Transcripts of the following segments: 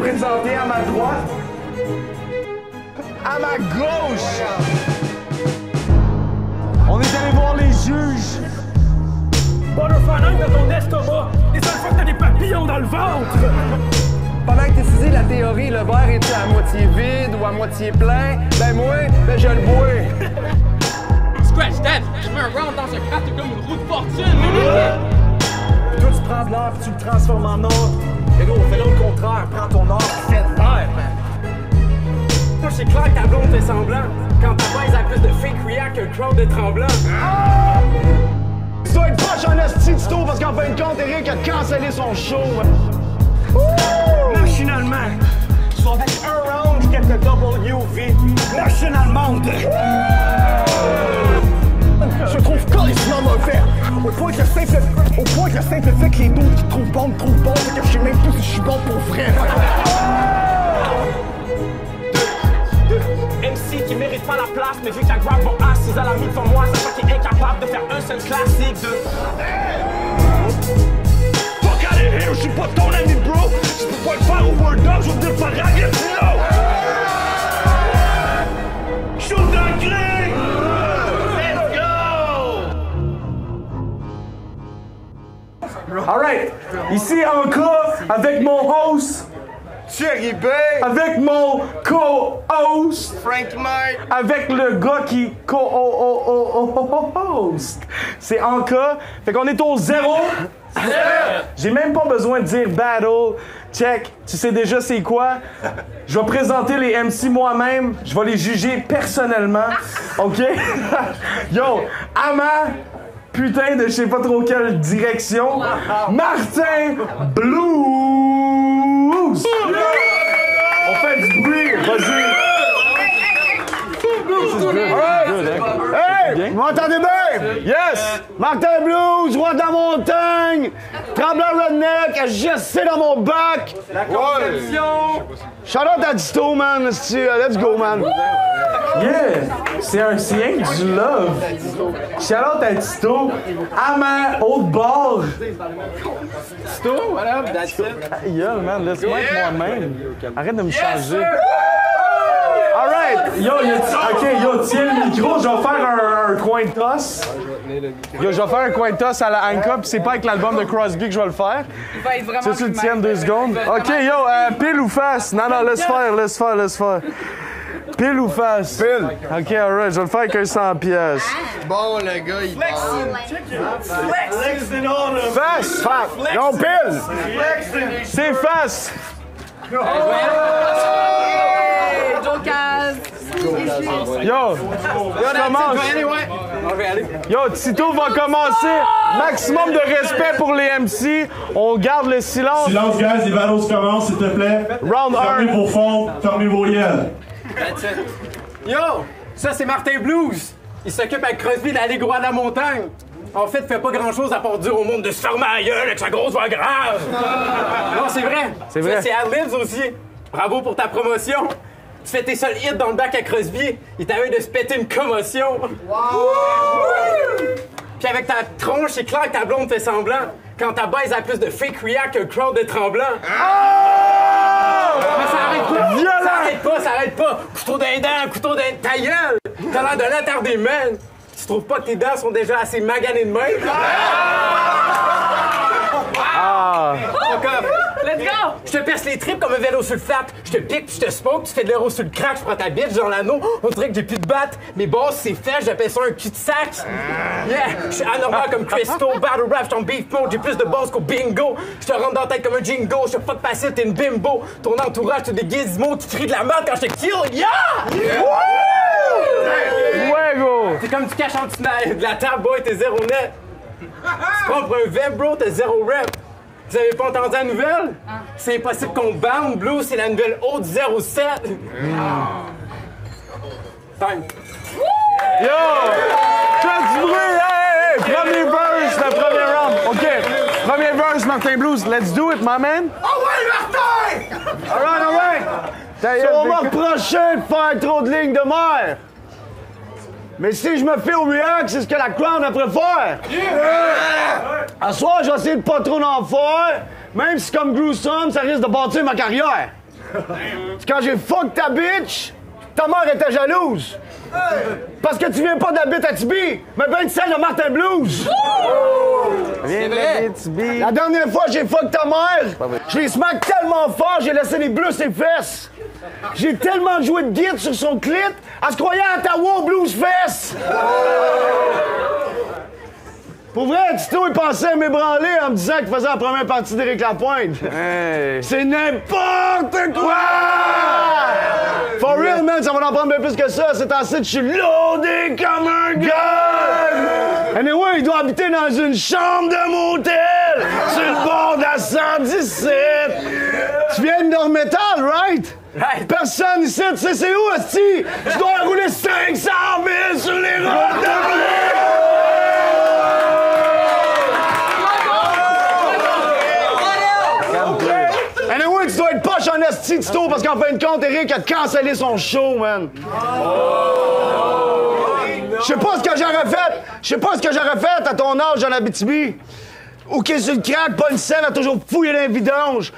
présenter à ma droite. À ma gauche. On est allé voir les juges. Butterfly dans ton estomac. Les seules fois que t'as des papillons dans le ventre. Pendant que t'étudies la théorie, le verre est à moitié vide ou à moitié plein, ben moi, ben je le bois. Scratch that! Je mets un round dans un craft comme une roue de fortune! Puis toi, tu prends de l'or puis tu le transformes en or. Mais gros, fais-le au contraire. Prends ton or puis fais de l'air, man. Moi, c'est clair que ta blonde fait semblant. Quand ta baise a plus de fake react qu'un crowd de tremblant. Tu dois être proche en esti du taux parce qu'en fin de compte, Eric a cancellé son show. Machinalement, tu vas avec un round puis quelques WV. Machinalement. Je trouve carrément mauvais. Au point que le simple fait que les d'autres qui trouvent bon, c'est que je sais même plus si je suis bon pour vrai. MC qui mérite pas la place, mais vu que la grab va assise à la mi devant moi, c'est pas qu'il est incapable de faire un seul classique de. Fuck out of here, je suis pas ton ami, bro. Je peux pas le faire au Word Up, je vais te le faire à Gatineau. Shoot dans le grille. Let's go. Alright, ici encore avec mon host. Thierry B. Avec mon co-host. Frank Mike. Avec le gars qui co-host. C'est Anka. Fait qu'on est au 0. J'ai même pas besoin de dire battle. Check. Tu sais déjà c'est quoi. Je vais présenter les MC moi-même. Je vais les juger personnellement. OK? Yo, Ama, putain de je sais pas trop quelle direction. Martin Blues. On fait du bruit. Vas-y. Hey! Vous m'entendez bien? Yes! Martin Blues, roi de la montagne! Tremblant redneck, JSC dans mon bac! La conception! Shout-out à Disto, man! Let's go, man! Yeah! C'est un signe du love! Shout-out à Disto! Ama, haute barre! Disto, what up, that's it? Yo, man, laisse-moi être moi-même! Arrête de me changer! Alright! Yo, tiens le micro, je vais faire un coin de toss. Yo, je vais faire un coin de toss à la Anka, pis c'est pas avec l'album de Crosby que je vais le faire. Il va être vraiment. Tu veux que tu le tiennes 2 secondes? Ok, yo, pile ou face? Non, laisse faire. Pile ou face? Pile. Ok, alright, je vais le faire avec un 100 pièces. Bon, le gars, il parle. Face! Non, pile! C'est face! Yo, tu commences. Yo, Tito va commencer. Maximum de respect pour les MC. On garde le silence. Silence, guys, les battles commencent, s'il te plaît. Round 1. Fermez vos fonds, fermez vos yeux. Yo! Ça, c'est Martin Blues! Il s'occupe avec Crosby d'aller droit de la montagne! En fait, il fait pas grand-chose à part dire au monde de se fermer la gueule avec sa grosse voix grave! Non, c'est vrai! C'est vrai. Ça, c'est Ad-Libs aussi! Bravo pour ta promotion! Tu fais tes seuls hits dans le bac à Crosby, il t'a eu de se péter une commotion! Puis avec ta tronche, c'est clair que ta blonde fait semblant. Quand ta baise a plus de fake react qu'un crowd de tremblant. Mais ça arrête pas! Violent! Ça arrête pas! Couteau d'un dent, couteau d'un... Ta gueule! T'as l'air de l'attarder, man! Tu trouves pas que tes dents sont déjà assez maganées de même? Fuck off! Let's go! Je te perce les tripes comme un vélo sulfate. Je te pique puis je te smoke, tu fais de l'euro sur le crack, je prends ta bitch dans l'anneau. On dirait que j'ai plus de batte. Mes bosses, c'est fait, j'appelle ça un cul-de-sac. Yeah! Je suis anormal comme Christo, battle rap, j'suis en beef mode, j'ai plus de boss qu'au bingo. Je te rentre dans la tête comme un jingo, je te fuck facile, t'es une bimbo. Ton entourage, t'as des gizmos, tu cries de la merde quand je te kill. Yeah! Ouais, go! C'est comme tu caches en dessous de la table, boy, t'es zéro net. Tu prends pour un veb, bro, t'es zéro rep. Vous avez pas entendu la nouvelle? C'est impossible qu'on bande, Blue, c'est la nouvelle haute 07. Time. Yo! Faites du bruit! Hey! Premier verse, le premier round. OK. Premier verse, Martin Blues. Let's do it, my man. Oh ouais, Martin! Alright. On va reprocher de faire trop de lignes de mer. Mais si je me fais au react, c'est ce que la crowd après faire. À soir, je vais essayer de pas trop en faire, même si comme gruesome, ça risque de bâtir ma carrière. C'est quand j'ai fuck ta bitch, ta mère était jalouse. Parce que tu viens pas d'Abitibi, mais ben celle de Martin Blues. Viens d'Abitibi. La dernière fois j'ai fuck ta mère, je les smack tellement fort, j'ai laissé les bleus ses fesses. J'ai tellement joué de guide sur son clit, elle se croyait à Ottawa Blues Fest. Pour vrai, Tito, il pensait à m'ébranler en me disant qu'il faisait la première partie d'Éric Lapointe. Hey. C'est n'importe quoi! For real, man, ça va en prendre bien plus que ça. C'est ensuite, je suis loadé comme un gun! Anyway, il doit habiter dans une chambre de motel sur le bord de la 117. Tu viens de Nord-Métal, right? Personne ici, tu sais c'est où, esti? Tu dois rouler 500 000 sur les routes de blé! Anyway, tu dois être poche en esti, Tito, parce qu'en fin de compte, Eric a cancellé son show, man. Je sais pas ce que j'aurais fait. Je sais pas ce que j'aurais fait à ton âge en Abitibi. Ou qui est sur le crack, pas une scène, a toujours fouillé dans les vidanges.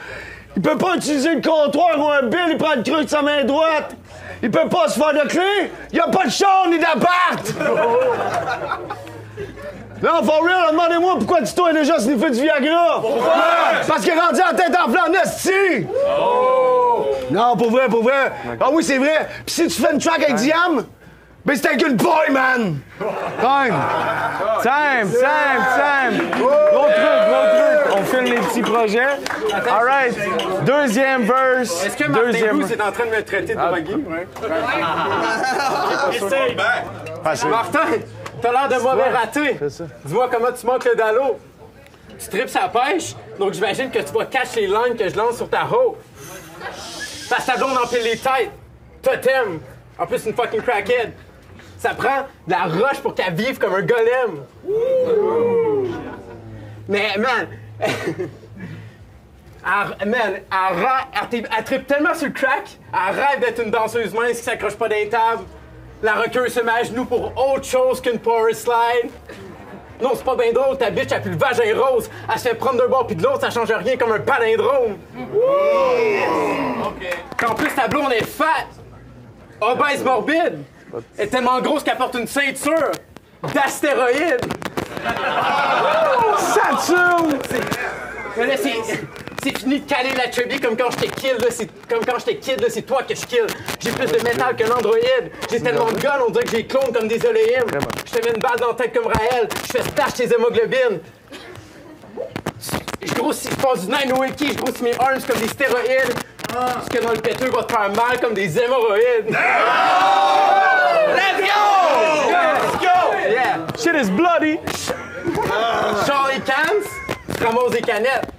Il peut pas utiliser le comptoir ou un bill, il prend le creux de sa main droite. Il peut pas se faire de clé. Il a pas de chambre ni d'appart. Non, for real, demandez-moi pourquoi Tito a déjà sniffé du Viagra. Pourquoi? Parce qu'il est rendu en tête en flanc esti. Non, pour vrai, pour vrai. Ah oui, c'est vrai. Pis si tu fais une track avec Diam, ben c'est avec une boy, man. Time. Gros truc. On filme les petits projets. All right. Deuxième verse. Est-ce que Martin Blues est en train de me traiter de drogué? Martin, t'as l'air de mauvais raté. Dis-moi comment tu manques le dallo. Tu tripes sa pêche, donc j'imagine que tu vas cacher les lignes que je lance sur ta hoe. Parce que ta blonde empile les têtes. Totem. En plus, une fucking crackhead. Ça prend de la roche pour qu'elle vive comme un golem. Mais, man... elle tripe tellement sur le crack, elle rêve d'être une danseuse mince qui s'accroche pas d'un table. La roqueuse se met à genoux pour autre chose qu'une power slide. Non, c'est pas bien drôle, ta bitch a plus le vagin rose. Elle se fait prendre d'un bord puis de l'autre, ça change rien comme un palindrome. En plus, ta blonde est fat, obèse morbide. Elle est tellement grosse qu'elle porte une ceinture d'astéroïdes. Saturne! Mais là, c'est fini de caler la chubby comme quand j'étais kid, là. Comme quand j'étais kid, là, c'est toi que je kill. J'ai plus de métal qu'un androïde. J'ai tellement de guns, on dirait que j'ai clone comme des Elohim. Je te mets une balle dans la tête comme Raël. Je fais splash tes hémoglobines. Je passe du 9 wiki, je grossis mes arms comme des stéroïdes. Ce que dans le péteux va te faire mal comme des hémorroïdes. Let's go! Let's go! Yeah! Shit is bloody! Charlie Cans, tu ramasses des canettes.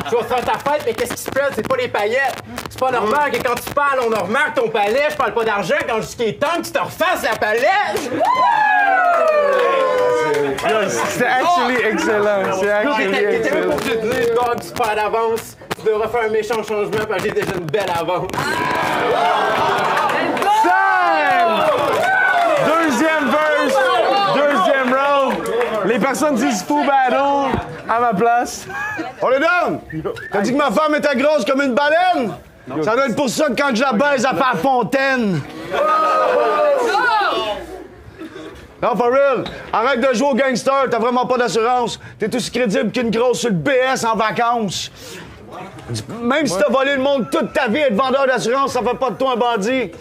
Tu vas faire ta fête, mais qu'est-ce qui se pète? C'est pas les paillettes. C'est pas normal que quand tu parles, on remarque ton palais. Je parle pas d'argent. Quand je dis qu'il est temps que tu te refasses la palette. C'était actually excellent. C'est actually T'étais excellent. pour te dire, dog, super d'avance. Tu devrais faire un méchant changement parce que j'ai déjà une belle avance. Time! Deuxième verse, deuxième round. Les personnes disent fou battle à ma place. On est down! T'as dit que ma femme était grosse comme une baleine? Ça doit être pour ça que quand je la baise, elle fait la fontaine. Non, for real. Arrête de jouer au gangster, t'as vraiment pas d'assurance. T'es aussi crédible qu'une grosse sur le BS en vacances. Même si t'as volé le monde toute ta vie, être vendeur d'assurance, ça fait pas de toi un bandit.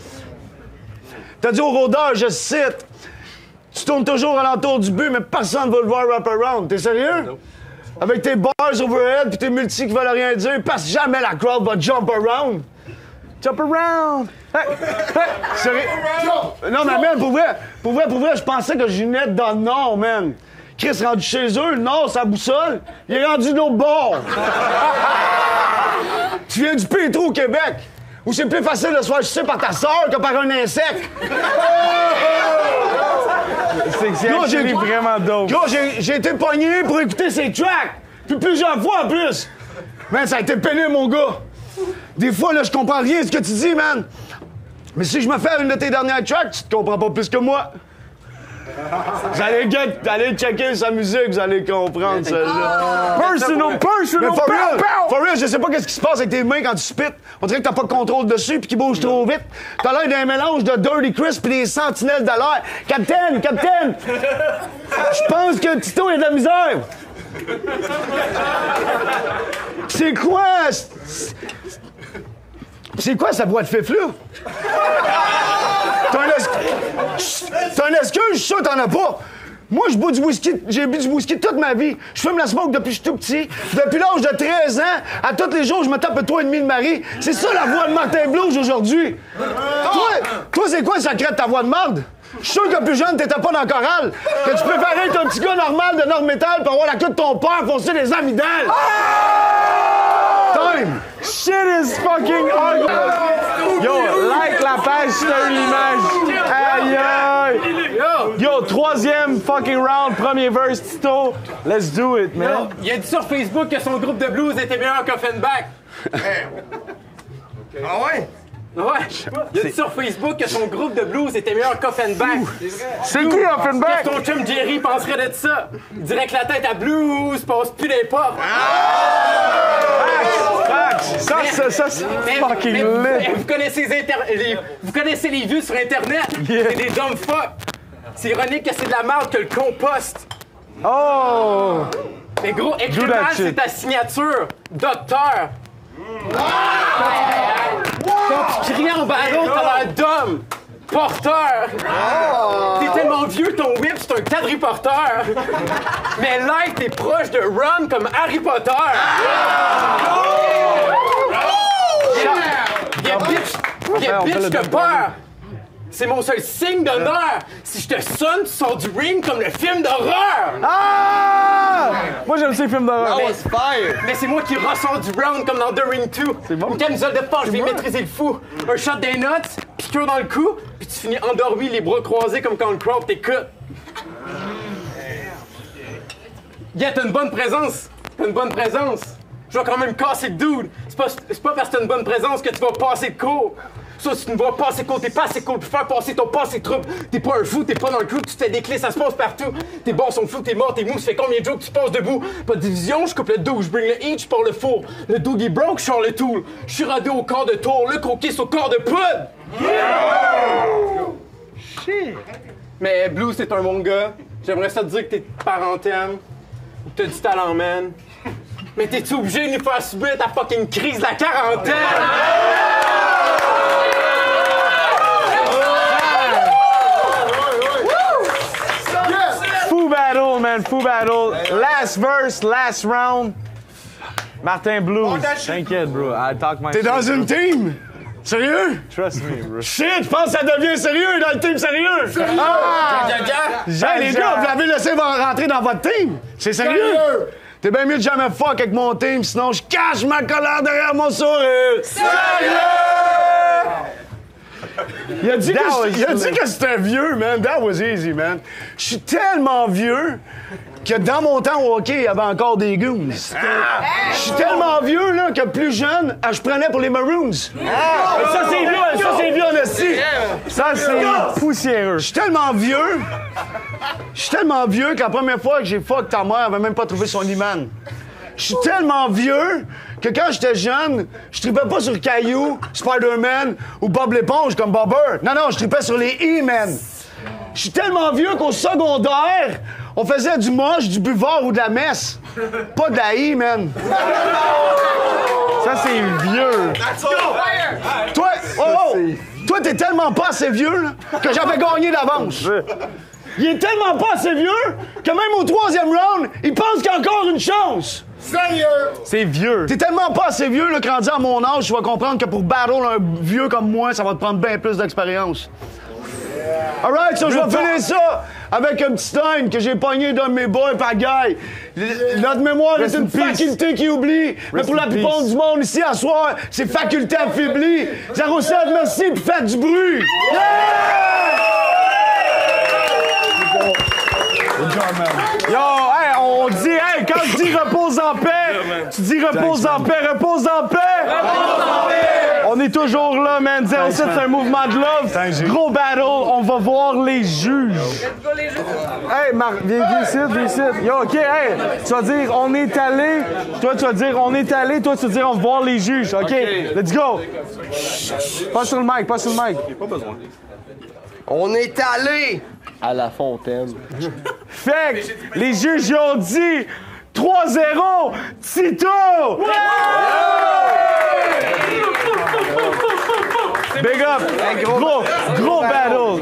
T'as dit au rôdeur, je cite, tu tournes toujours alentour du but, mais personne ne veut le voir wrap around. T'es sérieux? Non. Avec tes bars overhead pis tes multis qui veulent rien dire, parce que jamais la crowd va jump around. Jump around! Hey, hey. Sérieux? Non, mais man, pour vrai, je pensais que je venais dans le Nord, man. Chris, rendu chez eux, le Nord, sa boussole, il est rendu de l'autre bord. Tu viens du Pétrou au Québec, où c'est plus facile de se faire sucer par ta sœur que par un insecte. C'est actually vraiment dope. Gros, j'ai été pogné pour écouter ses tracks. Puis plusieurs fois en plus. Man, ça a été pénible, mon gars. Des fois, là, je comprends rien de ce que tu dis, man. Mais si je me fais une de tes dernières tracks, tu te comprends pas plus que moi. Vous allez checker sa musique, vous allez comprendre celle-là. Personal, Mais for real, je sais pas qu'est-ce qui se passe avec tes mains quand tu spits. On dirait que t'as pas de contrôle dessus puis qu'ils bougent trop vite. T'as l'air d'un mélange de Dirty Chris pis des sentinelles de l'air. Captain! Je pense que Tito a de la misère. C'est quoi? C'est quoi sa voix de fif-là? T'as un excuse, je suis sûr que t'en as pas. Moi, je bois du whisky, j'ai bu du whisky toute ma vie. Je fume la smoke depuis que je suis tout petit. Depuis l'âge de 13 ans, à tous les jours, je me tape un 3,5 de Marie. C'est ça la voix de Martin Blues aujourd'hui. Toi, c'est quoi le secret de ta voix de marde? Je suis sûr que plus jeune, t'étais pas dans le choral. Que tu préférais être un petit gars normal de Nord Metal pour avoir la queue de ton père foncer les amygdales. Time! Shit is fucking ugly! Yo, like la page Sturdy Image! Aïe aïe! Yo, troisième fucking round, premier verse, Tito. Let's do it, man. Il a dit sur Facebook que son groupe de blues était meilleur qu'Offenbach. Ah ouais? Ouais. Il a dit sur Facebook que son groupe de blues était meilleur qu'Offenbach. C'est qui Offenbach? Qu'est-ce que ton chum Jerry penserait de ça? Il dirait que la tête à blues passe plus les portes. Ça, c'est fucking lit. Vous connaissez vous connaissez les vues sur Internet? Yeah. C'est des dumb fuck. C'est ironique que c'est de la merde que le compost. Oh! Mais gros, Do écris that mal, shit. c'est ta signature. Docteur. Quand tu cries en ballon, t'as l'air d'homme. Porteur. T'es tellement vieux, ton whip, c'est un quadriporteur. Mais Light, t'es proche de Ron comme Harry Potter. Bien bitch, je te peur. C'est mon seul signe d'honneur. Si je te sonne, tu sors du ring comme le film d'horreur. Ah! Moi, j'aime ces films d'horreur. Mais c'est moi qui ressors du round comme dans The Ring 2. C'est bon. Une camisole de force, je vais maîtriser le fou. Un shot des notes, piqûre dans le cou, puis tu finis endormi, les bras croisés comme quand le crowd t'écoute. Yeah, t'as une bonne présence. Je vais quand même casser le dude. C'est pas parce que t'as une bonne présence que tu vas passer le cours. Ça, si tu ne vas pas assez cool, t'es pas assez cool pour faire passer ton passé trouble. T'es pas un fou, t'es pas dans le crew, tu te fais des clés, ça se passe partout. Tes bons sont fous, t'es mort, t'es mou, ça fait combien de jours que tu passes debout? Pas de division, je coupe le dos, je bring le heat, je pars le four. Le doogie broke, je sors le tool. Je suis rodé au corps de tour, le croquis au corps de poudre. Shit. Mais Blue, c'est un bon gars. J'aimerais ça te dire que t'es de Parentème. Ou que t'as du talent, man. Mais t'es-tu obligé de nous faire subir ta fucking crise de la quarantaine? Fou battle, man, fou battle. Last verse, last round. Martin Blues. T'inquiète, bro. I talk my T'es shit, dans bro. une team? Sérieux? Trust me, bro. Shit, je pense que ça devient sérieux dans le team sérieux! Ah! Hey, les gars, vous l'avez laissé rentrer dans votre team? C'est sérieux? T'es bien mieux de jamais fuck avec mon team, sinon je cache ma colère derrière mon sourire! Sérieux? Il a dit que c'était vieux, man. That was easy, man. Je suis tellement vieux que dans mon temps au hockey, il y avait encore des goons. Je suis tellement vieux là, que plus jeune, je prenais pour les Maroons. Ça, c'est vieux en esti. Ça, c'est poussiéreux. Je suis tellement vieux que la première fois que j'ai fuck ta mère, elle avait même pas trouvé son imam. Je suis tellement vieux que quand j'étais jeune, je tripais pas sur Caillou, Spider-Man ou Bob l'éponge comme Bobber. Non, je tripais sur les E-Men. Je suis tellement vieux qu'au secondaire, on faisait du moche, du buvard ou de la messe. Pas de la E-Man. Ça, c'est vieux. Toi, t'es tellement pas assez vieux là, que j'avais gagné d'avance. Il est tellement pas assez vieux que même au troisième round, il pense qu'il y a encore une chance. C'est vieux. T'es tellement pas assez vieux là, que rendu à mon âge, tu vas comprendre que pour battle un vieux comme moi, ça va te prendre bien plus d'expérience. Alright, so je vais finir ça avec un petit line que j'ai pogné d'un de mes boys pagaille. Notre mémoire est une faculté qui oublie, mais pour la plupart du monde ici à soir, c'est faculté affaiblie. 07, merci, puis faites du bruit! Yo, hey, on dit, hey, quand tu dis repose en paix, tu dis repose en paix, repose en paix! On est toujours là, man. 07, c'est un mouvement de love. Gros battle. On va voir les juges. Hey, Marc, viens ici. Yo, OK, hey, tu vas dire on est allé. Toi, tu vas dire on est allé. Toi, tu vas dire on va voir les juges. OK, let's go. Pas sur le mic. Pas besoin. On est allé! À la fontaine. Fait que les juges ils ont dit 3-0, Tito! Big up! Gros battle!